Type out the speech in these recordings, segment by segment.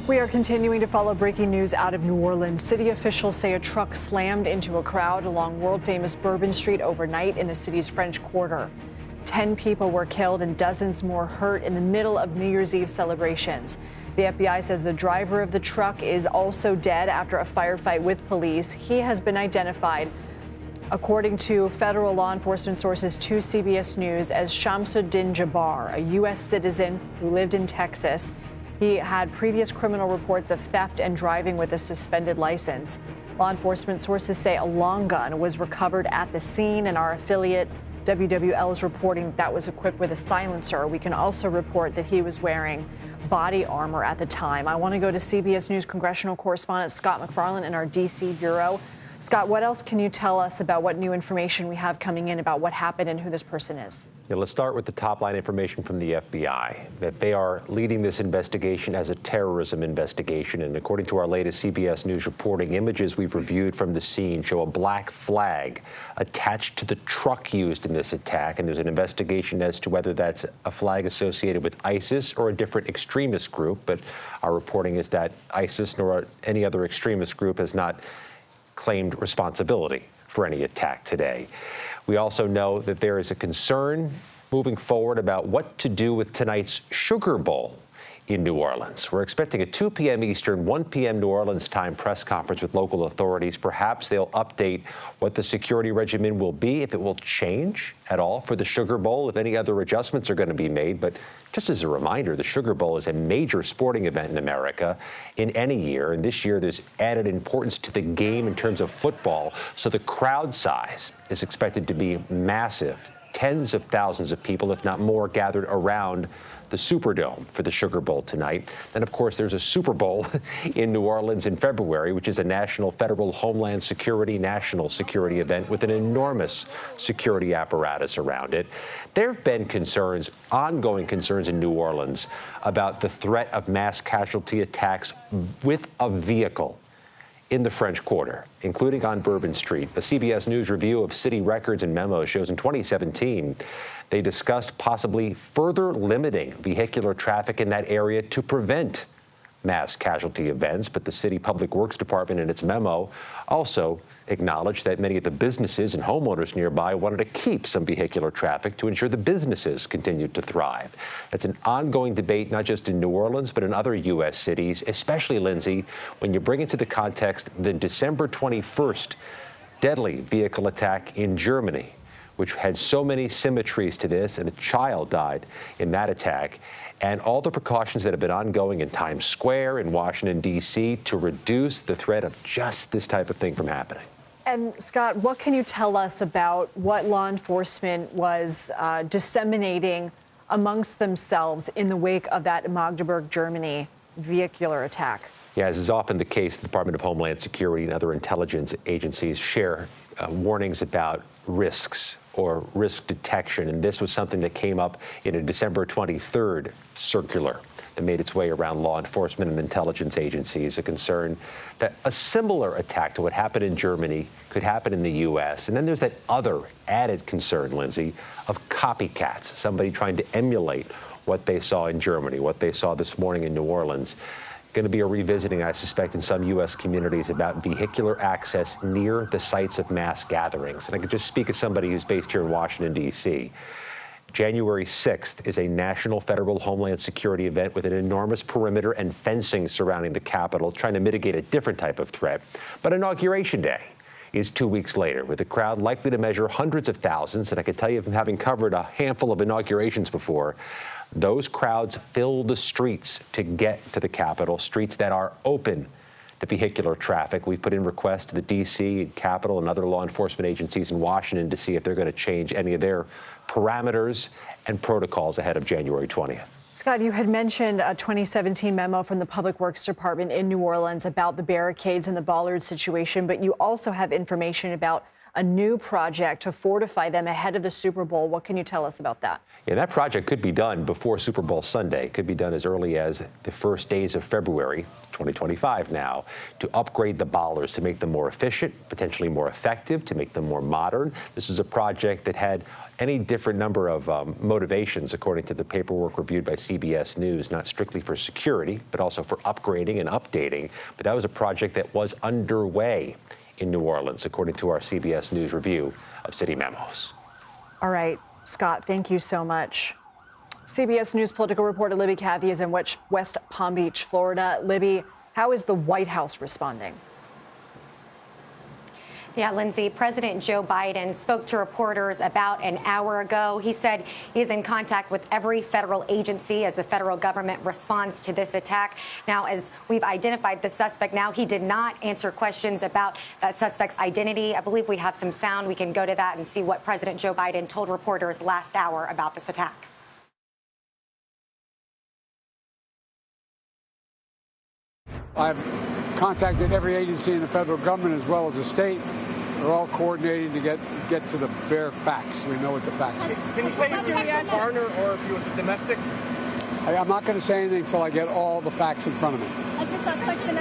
We are continuing to follow breaking news out of New Orleans. City officials say a truck slammed into a crowd along world-famous Bourbon Street overnight in the city's French Quarter. 10 people were killed and dozens more hurt in the middle of New Year's Eve celebrations. The FBI says the driver of the truck is also dead after a firefight with police. He has been identified, according to federal law enforcement sources to CBS News, as Shamsuddin Jabbar, a U.S. citizen who lived in Texas. He had previous criminal reports of theft and driving with a suspended license. Law enforcement sources say a long gun was recovered at the scene, and our affiliate WWL is reporting that was equipped with a silencer. We can also report that he was wearing body armor at the time. I want to go to CBS News congressional correspondent Scott MacFarlane in our D.C. bureau. Scott, what else can you tell us about what new information we have coming in about what happened and who this person is? Yeah, let's start with the top line information from the FBI, that they are leading this investigation as a terrorism investigation. And according to our latest CBS News reporting, images we've reviewed from the scene show a black flag attached to the truck used in this attack. And there's an investigation as to whether that's a flag associated with ISIS or a different extremist group. But our reporting is that ISIS nor any other extremist group has not claimed responsibility for any attack today. We also know that there is a concern moving forward about what to do with tonight's Sugar Bowl in New Orleans. We're expecting a 2 p.m. Eastern, 1 p.m. New Orleans time press conference with local authorities. Perhaps they'll update what the security regimen will be, if it will change at all for the Sugar Bowl, if any other adjustments are going to be made. But just as a reminder, the Sugar Bowl is a major sporting event in America in any year. And this year, there's added importance to the game in terms of football. So the crowd size is expected to be massive. Tens of thousands of people, if not more, gathered around the Superdome for the Sugar Bowl tonight. Then, of course, there's a Super Bowl in New Orleans in February, which is a national federal homeland security, national security event with an enormous security apparatus around it. There have been concerns, ongoing concerns in New Orleans about the threat of mass casualty attacks with a vehicle in the French Quarter, including on Bourbon Street. A CBS News review of city records and memos shows in 2017, they discussed possibly further limiting vehicular traffic in that area to prevent mass casualty events. But the city Public Works Department in its memo also acknowledged that many of the businesses and homeowners nearby wanted to keep some vehicular traffic to ensure the businesses continued to thrive. That's an ongoing debate, not just in New Orleans, but in other U.S. cities, especially, Lindsay, when you bring into the context the December 21st deadly vehicle attack in Germany, which had so many symmetries to this, and a child died in that attack, and all the precautions that have been ongoing in Times Square in Washington, D.C., to reduce the threat of just this type of thing from happening. And Scott, what can you tell us about what law enforcement was disseminating amongst themselves in the wake of that Magdeburg, Germany vehicular attack? Yeah, as is often the case, the Department of Homeland Security and other intelligence agencies share warnings about risks or risk detection. And this was something that came up in a December 23rd circular that made its way around law enforcement and intelligence agencies, a concern that a similar attack to what happened in Germany could happen in the U.S. And then there's that other added concern, Lindsay, of copycats, somebody trying to emulate what they saw in Germany, what they saw this morning in New Orleans. Going to be a revisiting, I suspect, in some U.S. communities about vehicular access near the sites of mass gatherings. And I could just speak as somebody who's based here in Washington, D.C. January 6th is a national federal homeland security event with an enormous perimeter and fencing surrounding the Capitol, trying to mitigate a different type of threat. But Inauguration Day is 2 weeks later, with a crowd likely to measure hundreds of thousands. And I can tell you from having covered a handful of inaugurations before, those crowds fill the streets to get to the Capitol, streets that are open to vehicular traffic. We've put in requests to the D.C., Capitol, and other law enforcement agencies in Washington to see if they're going to change any of their parameters and protocols ahead of January 20th. Scott, you had mentioned a 2017 memo from the Public Works Department in New Orleans about the barricades and the bollard situation, but you also have information about a new project to fortify them ahead of the Super Bowl. What can you tell us about that? Yeah, that project could be done before Super Bowl Sunday. It could be done as early as the first days of February 2025 now, to upgrade the bollards, to make them more efficient, potentially more effective, to make them more modern. This is a project that had any different number of motivations, according to the paperwork reviewed by CBS News, not strictly for security, but also for upgrading and updating. But that was a project that was underway in New Orleans, according to our CBS News review of city memos. All right, Scott, thank you so much. CBS News political reporter Libby Cathey is in West Palm Beach, Florida. Libby, how is the White House responding? Yeah, Lindsay, President Joe Biden spoke to reporters about an hour ago. He said he is in contact with every federal agency as the federal government responds to this attack. Now, as we've identified the suspect now, he did not answer questions about that suspect's identity. I believe we have some sound. We can go to that and see what President Joe Biden told reporters last hour about this attack. I've contacted every agency in the federal government as well as the state. They're all coordinating to get to the bare facts. We know what the facts are. Can you say if he was a foreigner or if he was a domestic? I'm not going to say anything until I get all the facts in front of me. Has the suspect been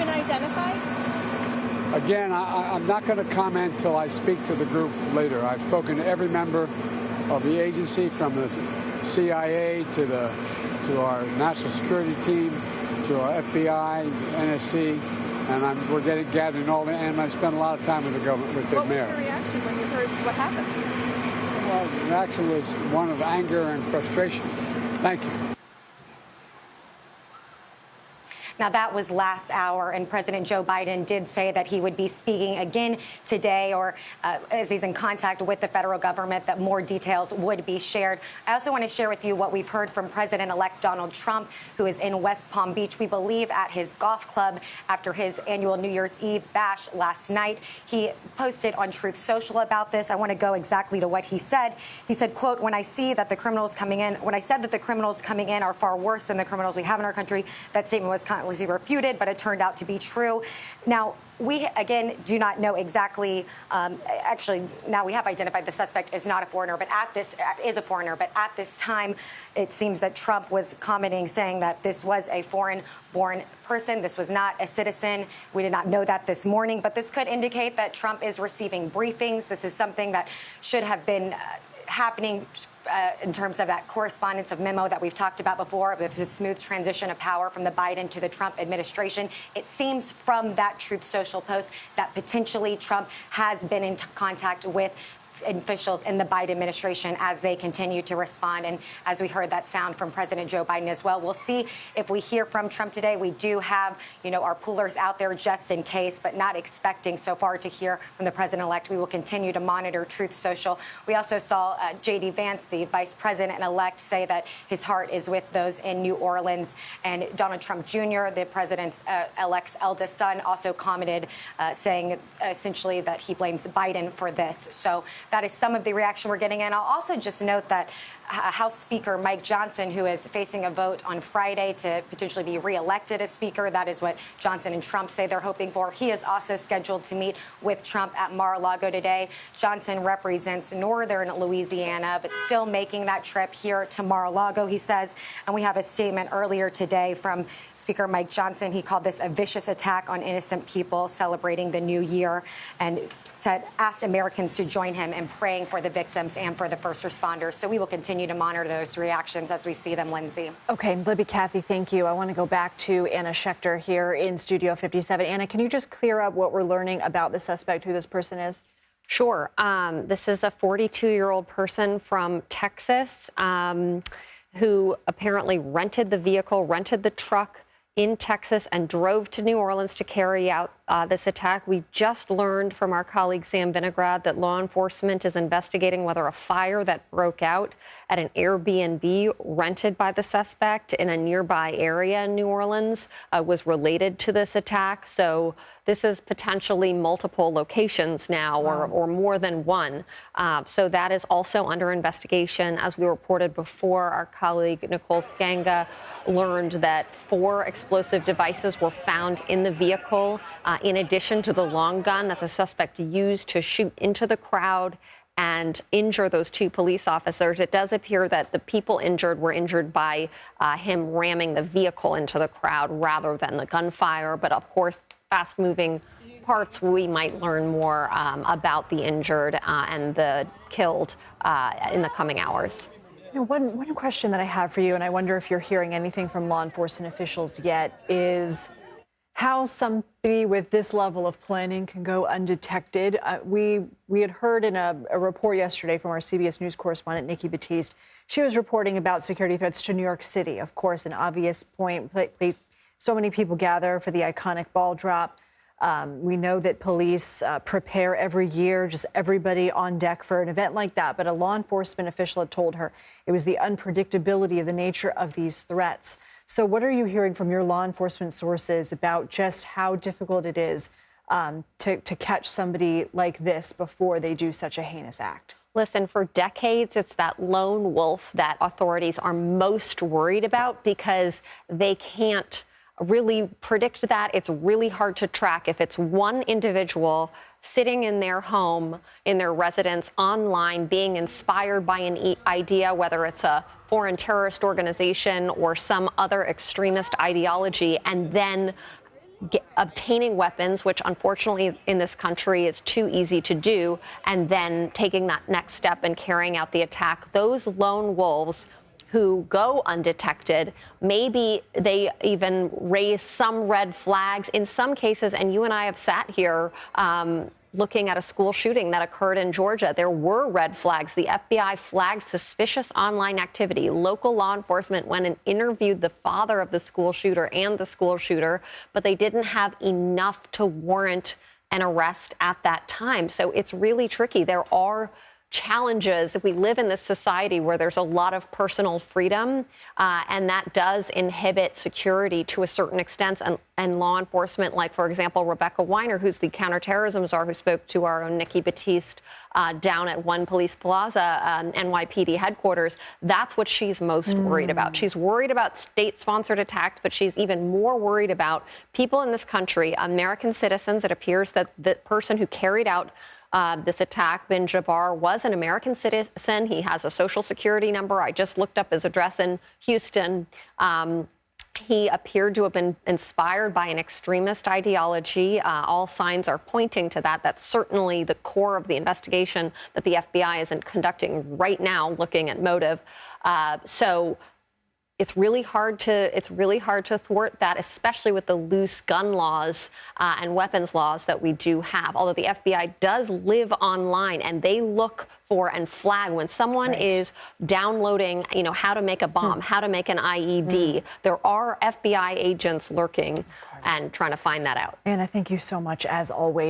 identified? Again, I'm not going to comment until I speak to the group later. I've spoken to every member of the agency, from the CIA to our national security team, to our FBI, NSC, and we're gathering all the, and I spent a lot of time with the government, with the mayor. What was your reaction when you heard what happened? Well, the reaction was one of anger and frustration. Thank you. Now, that was last hour, and President Joe Biden did say that he would be speaking again today, or as he's in contact with the federal government, that more details would be shared. I also want to share with you what we've heard from President-elect Donald Trump, who is in West Palm Beach, we believe at his golf club after his annual New Year's Eve bash last night. He posted on Truth Social about this. I want to go exactly to what he said. He said, quote, when I said that the criminals coming in are far worse than the criminals we have in our country, that statement was refuted, but it turned out to be true. Now, we, again, do not know exactly. Actually, now we have identified the suspect is not a foreigner, but at this time, it seems that Trump was commenting, saying that this was a foreign-born person. This was not a citizen. We did not know that this morning, but this could indicate that Trump is receiving briefings. This is something that should have been happening in terms of that correspondence of memo that we've talked about before, with the smooth transition of power from the Biden to the Trump administration. It seems from that Truth Social post that potentially Trump has been in contact with officials in the Biden administration as they continue to respond. And as we heard that sound from President Joe Biden as well, we'll see if we hear from Trump today. We do have, our poolers out there just in case, but not expecting so far to hear from the president-elect. We will continue to monitor Truth Social. We also saw J.D. Vance, the vice president-elect, say that his heart is with those in New Orleans. And Donald Trump Jr., the president-elect's eldest son, also commented, saying essentially that he blames Biden for this. So that is some of the reaction we're getting. And I'll also just note that House Speaker Mike Johnson, who is facing a vote on Friday to potentially be reelected as Speaker, that is what Johnson and Trump say they're hoping for. He is also scheduled to meet with Trump at Mar-a-Lago today. Johnson represents northern Louisiana, but still making that trip here to Mar-a-Lago, he says. And we have a statement earlier today from Speaker Mike Johnson. He called this a vicious attack on innocent people celebrating the new year, and asked Americans to join him in praying for the victims and for the first responders. So we will continue to monitor those reactions as we see them, Lindsay. Okay, Libby, Cathey, thank you. I want to go back to Anna Schecter here in Studio 57. Anna, can you just clear up what we're learning about the suspect, who this person is? Sure. This is a 42-year-old person from Texas who apparently rented the truck in Texas and drove to New Orleans to carry out this attack. We just learned from our colleague Sam Vinograd that law enforcement is investigating whether a fire that broke out at an Airbnb rented by the suspect in a nearby area in New Orleans was related to this attack. So this is potentially multiple locations now, or more than one. So that is also under investigation. As we reported before, our colleague Nicole Skanga learned that 4 explosive devices were found in the vehicle in addition to the long gun that the suspect used to shoot into the crowd and injure those 2 police officers. It does appear that the people injured were injured by him ramming the vehicle into the crowd rather than the gunfire. But of course, fast-moving parts, we might learn more about the injured and the killed in the coming hours. You know, one question that I have for you, and I wonder if you're hearing anything from law enforcement officials yet, is how somebody with this level of planning can go undetected. We had heard in a report yesterday from our CBS News correspondent, Nikki Batiste. She was reporting about security threats to New York City. Of course, an obvious point. So many people gather for the iconic ball drop. We know that police prepare every year, just everybody on deck for an event like that. But a law enforcement official had told her it was the unpredictability of the nature of these threats. So what are you hearing from your law enforcement sources about just how difficult it is to catch somebody like this before they do such a heinous act? Listen, for decades, it's that lone wolf that authorities are most worried about because they can't really predict that. It's really hard to track. If it's one individual sitting in their home, in their residence, online, being inspired by an idea, whether it's a foreign terrorist organization or some other extremist ideology, and then obtaining weapons, which unfortunately in this country is too easy to do, and then taking that next step and carrying out the attack, those lone wolves who go undetected, maybe they even raise some red flags in some cases. And you and I have sat here looking at a school shooting that occurred in Georgia. There were red flags. The FBI flagged suspicious online activity. Local law enforcement went and interviewed the father of the school shooter and the school shooter, but they didn't have enough to warrant an arrest at that time. So it's really tricky. There are challenges. We live in this society where there's a lot of personal freedom, and that does inhibit security to a certain extent. And law enforcement, like, for example, Rebecca Weiner, who's the counterterrorism czar who spoke to our own Nikki Batiste down at One Police Plaza, NYPD headquarters, that's what she's most worried about. She's worried about state-sponsored attacks, but she's even more worried about people in this country, American citizens. It appears that the person who carried out this attack, bin Jabbar, was an American citizen. He has a social security number. I just looked up his address in Houston. He appeared to have been inspired by an extremist ideology. All signs are pointing to that. That's certainly the core of the investigation that the FBI isn't conducting right now, looking at motive. So it's really hard to thwart that, especially with the loose gun laws and weapons laws that we do have. Although the FBI does live online and they look for and flag when someone is downloading, how to make a bomb, how to make an IED. There are FBI agents lurking and trying to find that out. Anna, thank you so much, as always.